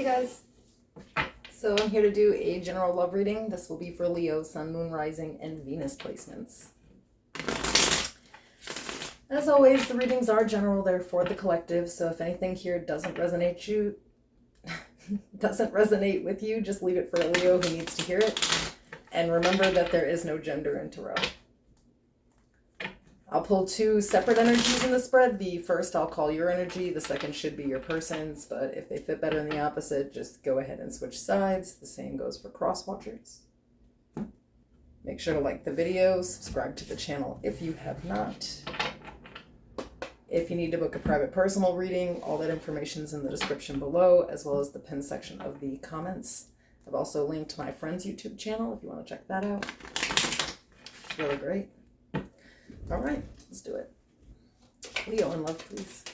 Hey guys, so I'm here to do a general love reading. This will be for Leo, Sun, Moon, Rising, and Venus placements. As always, the readings are general, they're for the collective, so if anything here doesn't resonate with you, just leave it for a Leo who needs to hear it. And remember that there is no gender in tarot. I'll pull two separate energies in the spread. The first I'll call your energy, the second should be your person's, but if they fit better than the opposite, just go ahead and switch sides. The same goes for cross watchers. Make sure to like the video, subscribe to the channel if you have not. If you need to book a private personal reading, all that information is in the description below, as well as the pinned section of the comments. I've also linked my friend's YouTube channel if you want to check that out. It's really great. All right, let's do it. Leo in love, please.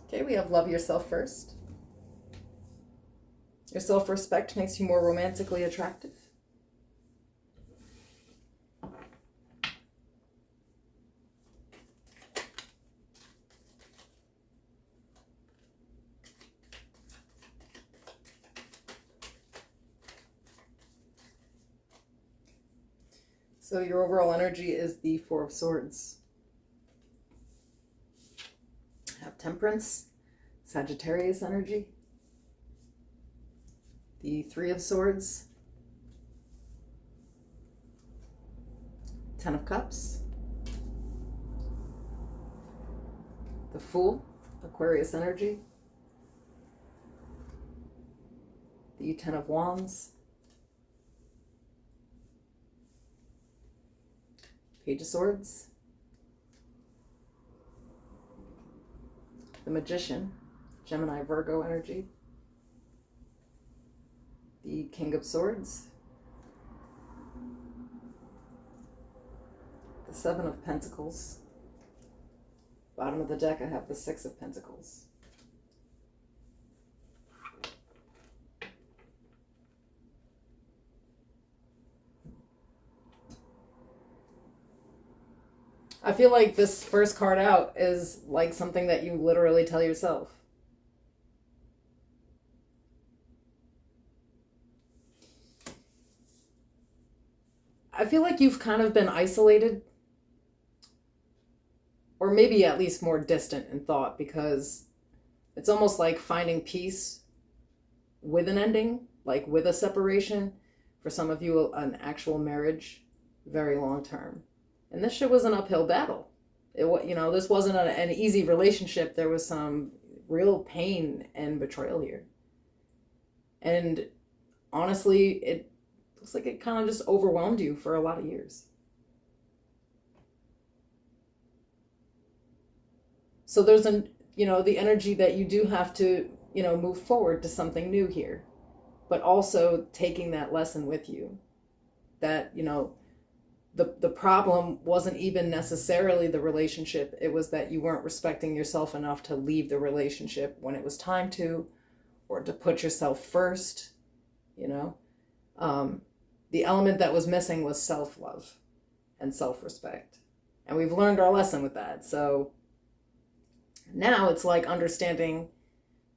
Okay, we have love yourself first. Your self-respect makes you more romantically attractive. So your overall energy is the Four of Swords. Have Temperance, Sagittarius energy. The Three of Swords. Ten of Cups. The Fool, Aquarius energy. The Ten of Wands. Page of Swords. The Magician, Gemini, Virgo energy. The King of Swords. The Seven of Pentacles. Bottom of the deck, I have the Six of Pentacles. I feel like this first card out is like something that you literally tell yourself. I feel like you've kind of been isolated, or maybe at least more distant in thought, because it's almost like finding peace with an ending, like with a separation. For some of you, an actual marriage, very long term. And this shit was an uphill battle. This wasn't an easy relationship. There was some real pain and betrayal here. And honestly, it looks like it kind of just overwhelmed you for a lot of years. So there's the energy that you do have to, move forward to something new here, but also taking that lesson with you that, the problem wasn't even necessarily the relationship. It was that you weren't respecting yourself enough to leave the relationship when it was time to, or to put yourself first, The element that was missing was self-love and self-respect. And we've learned our lesson with that. So now it's like understanding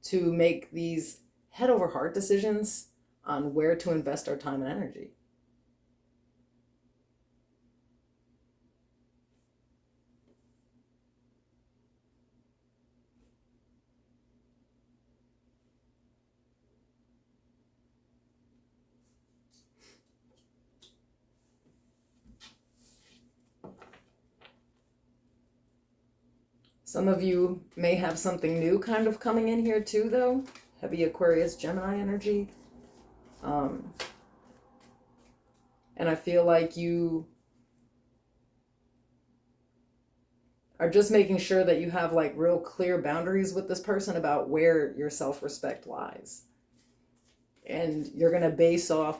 to make these head over heart decisions on where to invest our time and energy. Some of you may have something new kind of coming in here too, though. Heavy Aquarius, Gemini energy. And I feel like you are just making sure that you have like real clear boundaries with this person about where your self-respect lies. And you're going to base off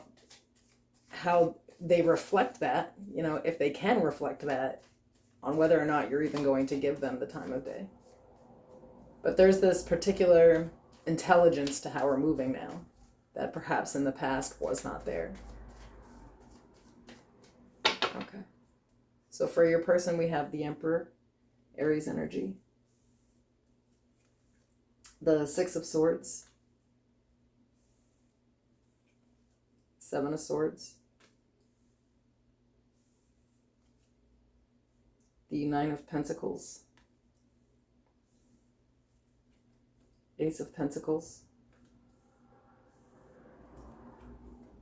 how they reflect that, if they can reflect that, on whether or not you're even going to give them the time of day. But there's this particular intelligence to how we're moving now. that perhaps in the past was not there. Okay. So for your person, we have the Emperor, Aries energy, the Six of Swords, Seven of Swords, the Nine of Pentacles, Ace of Pentacles,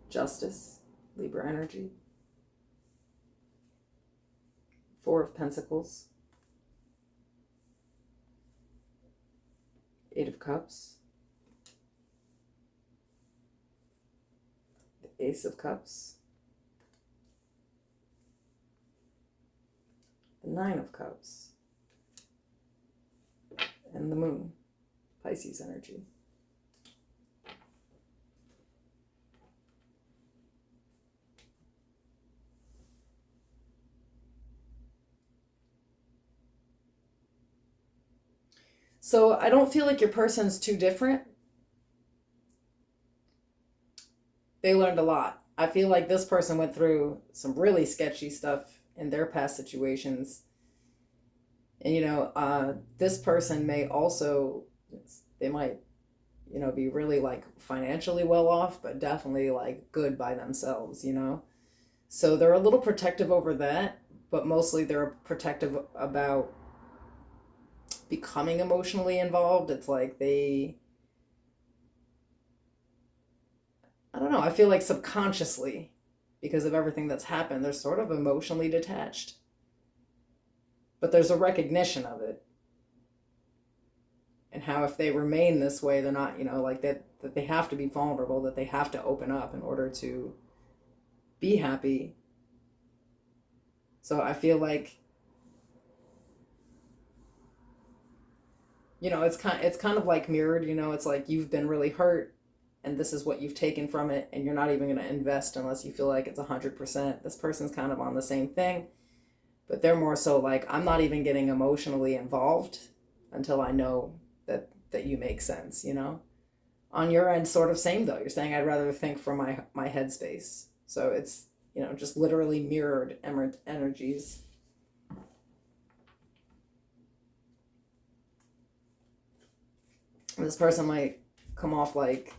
Justice, Libra energy, Four of Pentacles, Eight of Cups, the Ace of Cups, the Nine of Cups, and the Moon, Pisces energy. So I don't feel like your person's too different. They learned a lot. I feel like this person went through some really sketchy stuff in their past situations. And, this person may also, they might, be really like financially well off, but definitely like good by themselves, So they're a little protective over that, but mostly they're protective about becoming emotionally involved. It's like I don't know, I feel like subconsciously, because of everything that's happened, they're sort of emotionally detached. But there's a recognition of it. And how if they remain this way, they're not, like that they have to be vulnerable, that they have to open up in order to be happy. So I feel like, it's kind of like mirrored, it's like you've been really hurt and this is what you've taken from it, and you're not even going to invest unless you feel like it's 100%. This person's kind of on the same thing, but they're more so like, I'm not even getting emotionally involved until I know that you make sense, On your end, sort of same though. You're saying I'd rather think from my headspace. So it's, just literally mirrored energies. This person might come off like,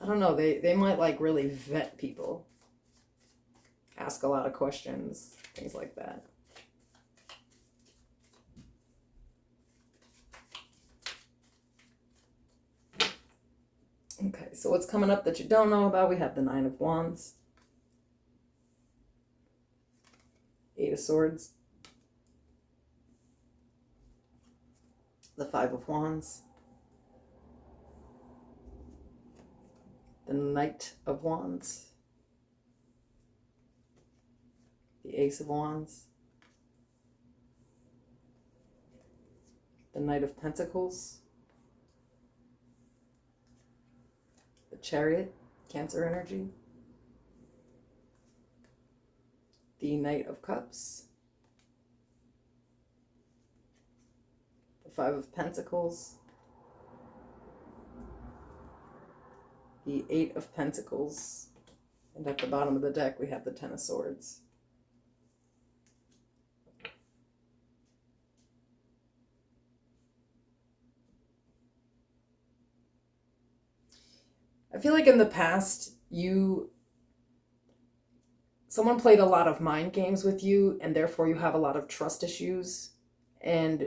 I don't know, they might like really vet people, ask a lot of questions, things like that. Okay, so what's coming up that you don't know about? We have the Nine of Wands, Eight of Swords, the Five of Wands, the Knight of Wands, the Ace of Wands, the Knight of Pentacles, the Chariot, Cancer energy, the Knight of Cups, the Five of Pentacles, the Eight of Pentacles, and at the bottom of the deck we have the Ten of Swords. I feel like in the past, someone played a lot of mind games with you, and therefore you have a lot of trust issues, and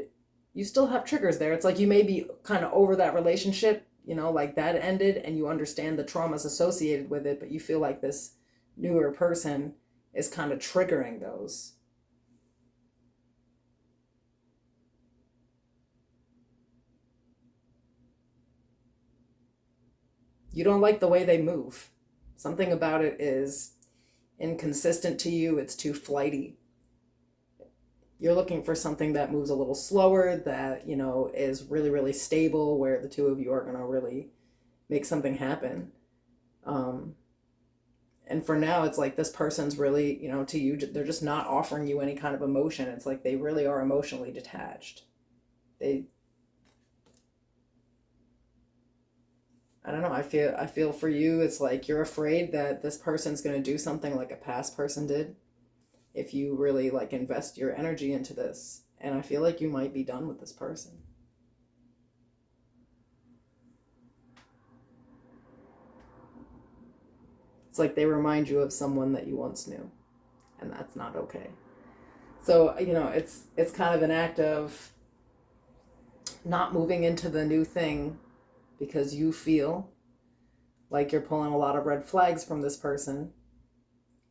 you still have triggers there. It's like you may be kind of over that relationship, like that ended, and you understand the traumas associated with it, but you feel like this newer person is kind of triggering those. You don't like the way they move. Something about it is inconsistent to you. It's too flighty. You're looking for something that moves a little slower, that, is really, really stable, where the two of you are going to really make something happen. And for now, it's like this person's really, to you, they're just not offering you any kind of emotion. It's like they really are emotionally detached. I don't know, I feel for you it's like you're afraid that this person's going to do something like a past person did if you really like invest your energy into this. And I feel like you might be done with this person. It's like they remind you of someone that you once knew, and that's not okay. So, it's kind of an act of not moving into the new thing because you feel like you're pulling a lot of red flags from this person,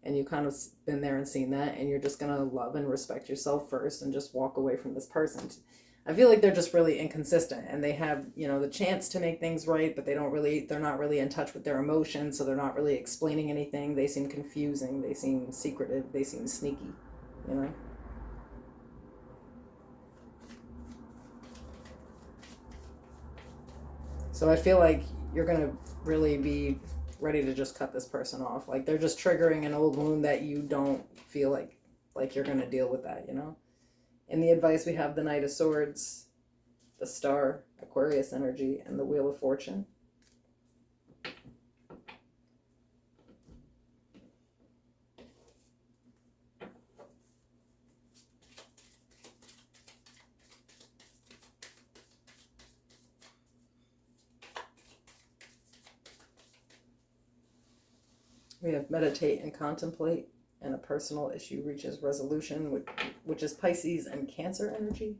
and you kind of been there and seen that, and you're just gonna love and respect yourself first and just walk away from this person. I feel like they're just really inconsistent, and they have, the chance to make things right, but they're not really in touch with their emotions, so they're not really explaining anything. They seem confusing, they seem secretive, they seem sneaky, you know? So I feel like you're gonna really be ready to just cut this person off. Like they're just triggering an old wound that you don't feel like you're gonna deal with that, In the advice we have the Knight of Swords, the Star, Aquarius energy, and the Wheel of Fortune. We have meditate and contemplate, and a personal issue reaches resolution, which is Pisces and Cancer energy.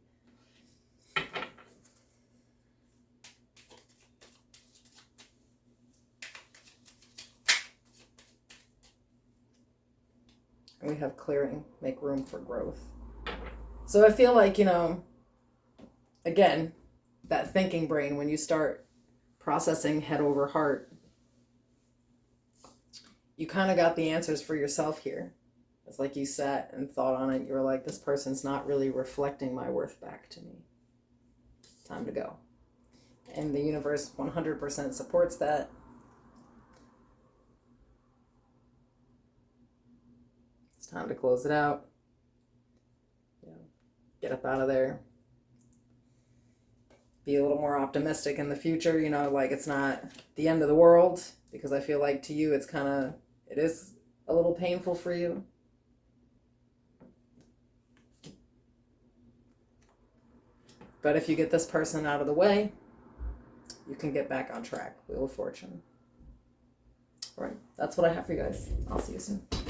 And we have clearing, make room for growth. So I feel like, again, that thinking brain, when you start processing head over heart, you kind of got the answers for yourself here. It's like you sat and thought on it. You were like, this person's not really reflecting my worth back to me. Time to go. And the universe 100% supports that. It's time to close it out. Get up out of there. Be a little more optimistic in the future, like it's not the end of the world, because I feel like to you it is a little painful for you. But if you get this person out of the way, you can get back on track. Wheel of Fortune. All right, that's what I have for you guys. I'll see you soon.